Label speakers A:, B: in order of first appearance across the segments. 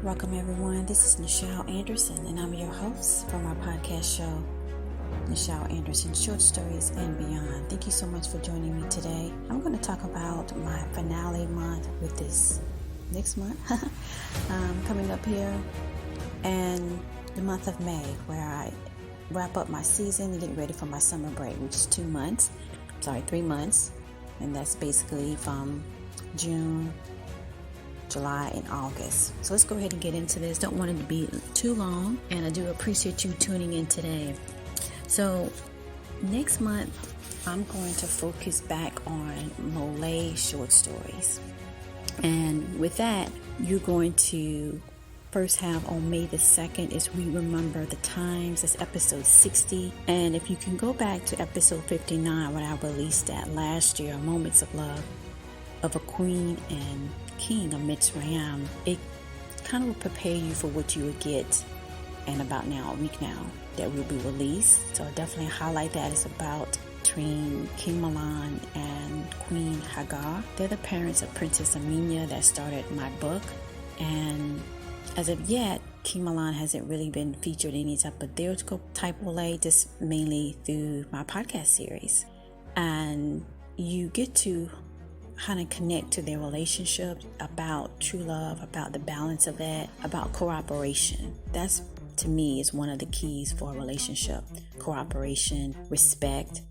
A: Welcome everyone, this is Nichelle Anderson and I'm your host for my podcast show, Nichelle Anderson Short Stories and Beyond. Thank you so much for joining me today. I'm going to talk about my finale month with this next month coming up here, and the month of May, where I wrap up my season and get ready for my summer break, which is 3 months, and that's basically from June, July, and August. So let's go ahead and get into this. Don't want it to be too long, and I do appreciate you tuning in today. So next month I'm going to focus back on MOLIAE Short Stories, and with that you're going to first have on May the 2nd is We Remember the Times. That's episode 60, and if you can go back to episode 59 when I released that last year, Moments of Love of a Queen and King of Mitsrayim, it kind of will prepare you for what you will get in about a week now that will be released. So I'll definitely highlight that. It's about between King Mahlon and Queen Hagar. They're the parents of Princess Amina that started my book, and as of yet, King Mahlon hasn't really been featured in any type of theatrical type of way, just mainly through my podcast series. And you get to kind of connect to their relationship, about true love, about the balance of that, about cooperation. That's, to me, is one of the keys for a relationship. Cooperation, respect,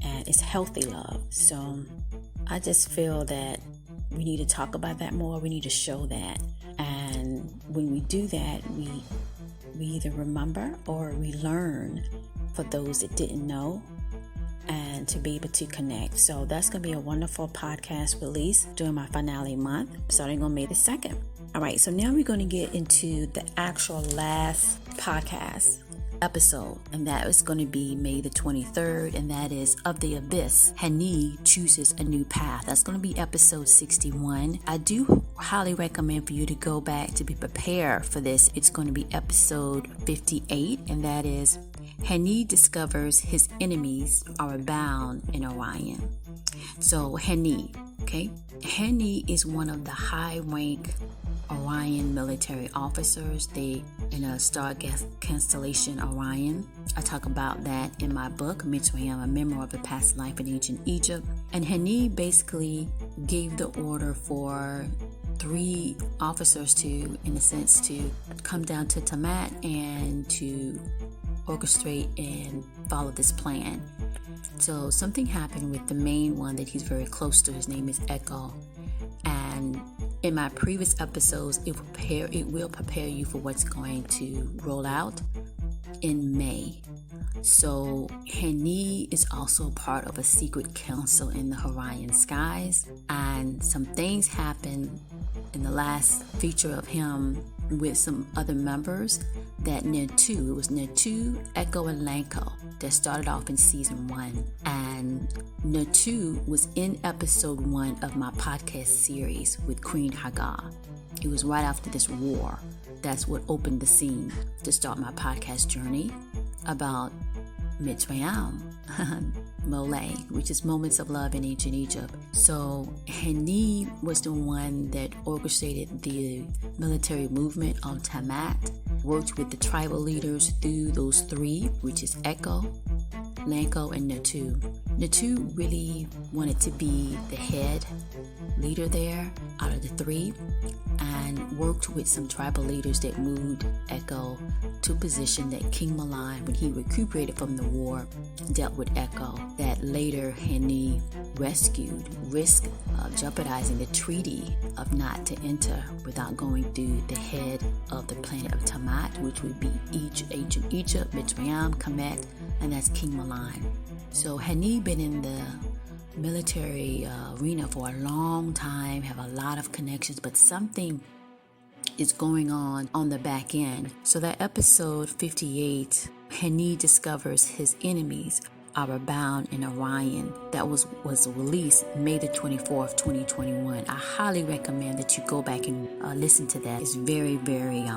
A: and it's healthy love. So I just feel that we need to talk about that more. We need to show that. And when we do that, we either remember or we learn for those that didn't know, and to be able to connect. So that's going to be a wonderful podcast release during my finale month, starting on May the 2nd. All right, so now we're going to get into the actual last podcast episode, and that is going to be May the 23rd, and that is Of the Abyss, Hanee Chooses a New Path. That's going to be episode 61. I do highly recommend for you to go back to be prepared for this. It's going to be episode 58, and that is Hanee discovers his enemies are bound in Orion. So Hanee, okay? Hanee is one of the high-rank Orion military officers. They in a star constellation Orion. I talk about that in my book, Mitsrayim, a Memoir of a Past Life in Ancient Egypt. And Hanee basically gave the order for 3 officers to, in a sense, to come down to Tamat and to orchestrate and follow this plan. So something happened with the main one that he's very close to. His name is Echo, and in my previous episodes it will prepare you for what's going to roll out in May. So Hanee is also part of a secret council in the Orion skies, and some things happen in the last feature of him with some other members that Netu, it was Netu, Echo, and Lanko that started off in season 1. And Netu was in episode 1 of my podcast series with Queen Hagar. It was right after this war. That's what opened the scene to start my podcast journey about Mitsrayim, MOLIAE, which is Moments of Love in Ancient Egypt. So Hanee was the one that orchestrated the military movement on Tamat, worked with the tribal leaders through those 3, which is Echo, Lanko, and Netu. Netu really wanted to be the head leader there out of the 3, and worked with some tribal leaders that moved Echo to a position that King Mahlon, when he recuperated from the war, dealt with Echo, that later Hanee rescued, risk of jeopardizing the treaty of not to enter without going through the head of the planet of Tamat, which would be ancient Egypt, Mitsrayim, Kemet, and that's King Mahlon. So Hanee been in the military arena for a long time, have a lot of connections, but something is going on the back end. So that episode 58, Hanee discovers his enemies are bound in Orion, that was released May the 24th, 2021. I highly recommend that you go back and listen to that. It's very, very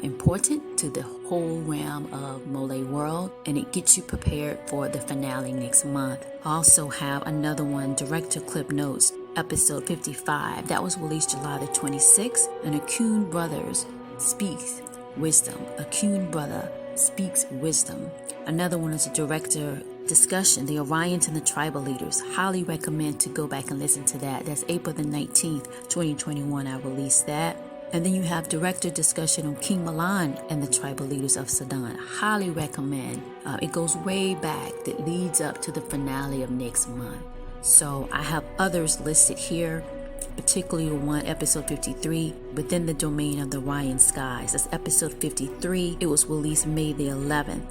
A: important to the whole realm of MOLIAE World, and it gets you prepared for the finale next month. I also have another one, Director Clip Notes, episode 55. That was released July the 26th, and Akuni brothers speaks wisdom. Akuni brother speaks wisdom. Another one is a director discussion, the Orions and the tribal leaders. Highly recommend to go back and listen to that. That's April the 19th, 2021. I released that. And then you have director discussion on King Mahlon and the tribal leaders of Sudan. Highly recommend. It goes way back. That leads up to the finale of next month. So I have others listed here, particularly one, episode 53, Within the Domain of the Orion Skies. That's episode 53. It was released May the 11th.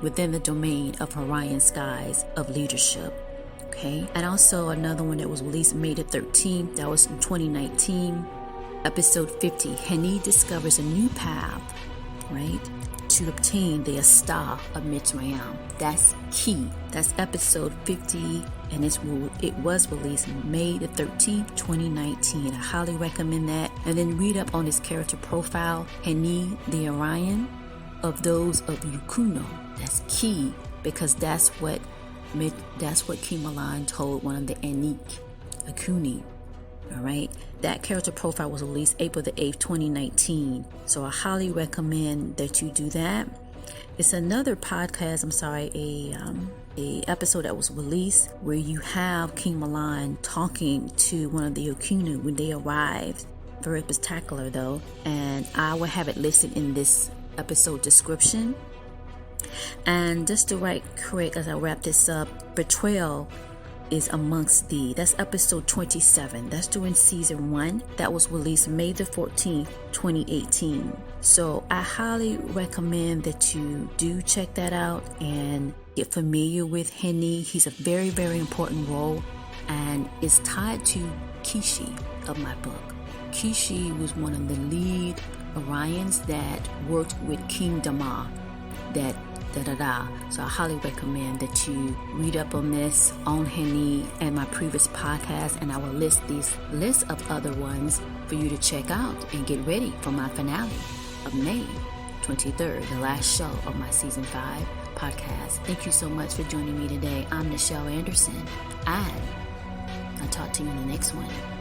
A: Within the Domain of Orion Skies of Leadership. Okay. And also another one that was released May the 13th. That was in 2019. Episode 50. Hanee discovers a new path, right, to obtain the Star of Mitsrayim. That's key. That's episode 50, and it was released May the 13th, 2019. I highly recommend that. And then read up on his character profile, Hanee the Orion, of those of Unkeno. That's key, because that's what King Mahlon told one of the Akuni. All right, that character profile was released April the 8th, 2019. So I highly recommend that you do that. It's another podcast, a episode that was released where you have King Mahlon talking to one of the Akuni when they arrived. Very spectacular though, and I will have it listed in this episode description. And just to correct as I wrap this up, betrayal is amongst thee. That's episode 27. That's during season 1. That was released May the 14th, 2018. So I highly recommend that you do check that out and get familiar with Hanee. He's a very, very important role and is tied to Kishe of my book. Kishe was one of the lead Orions that worked with King Mahlon. So I highly recommend that you read up on this on Hanee and my previous podcast, and I will list these lists of other ones for you to check out and get ready for my finale of May 23rd, the last show of my season 5 podcast. Thank you so much for joining me today. I'm Nichelle Anderson, and I'll talk to you in the next one.